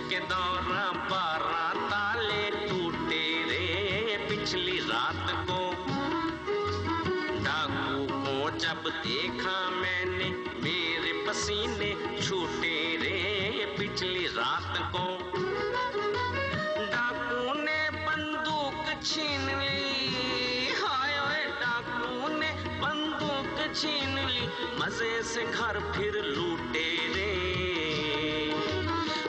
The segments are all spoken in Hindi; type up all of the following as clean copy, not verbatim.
के दौरा 12 ताले टूटे रे पिछली रात को। डाकू को जब देखा मैंने मेरे पसीने छूटे रे पिछली रात को। डाकू ने बंदूक छीन ली, हाय ओए डाकू ने बंदूक छीन ली, मजे से घर फिर लूटे रे।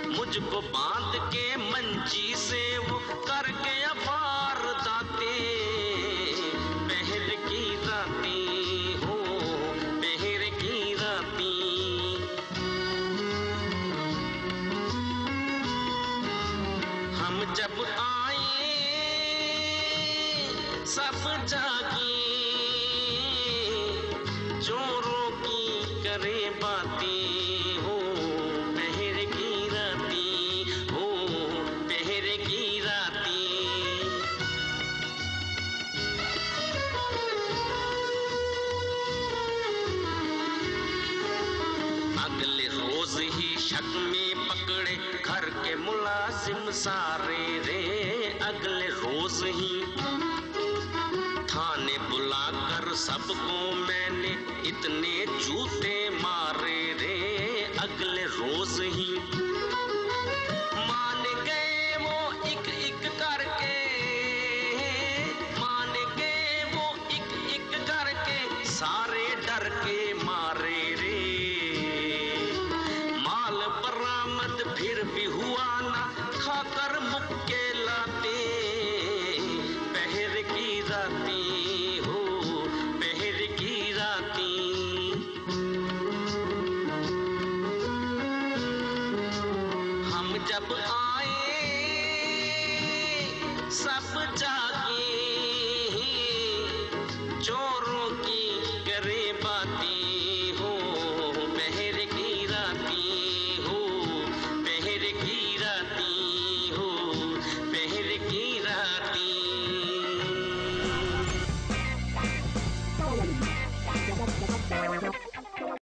मुझको बांध के मंची से वो कर गया वारदाते, पहर की रातें हो पहर की रातें। हम जब आए सब जागे, चोरों की करे बातें हो पहर की रातें हो पहर की रातें। अगले रोज ही शक में पकड़े घर के मुलाजिम सारे रे। अगले रोज ही थाने बुलाकर सबको मैंने इतने जूते मारे रे। अगले रोज ही मान गए वो एक एक करके, मान गए वो एक एक करके, सारे डर के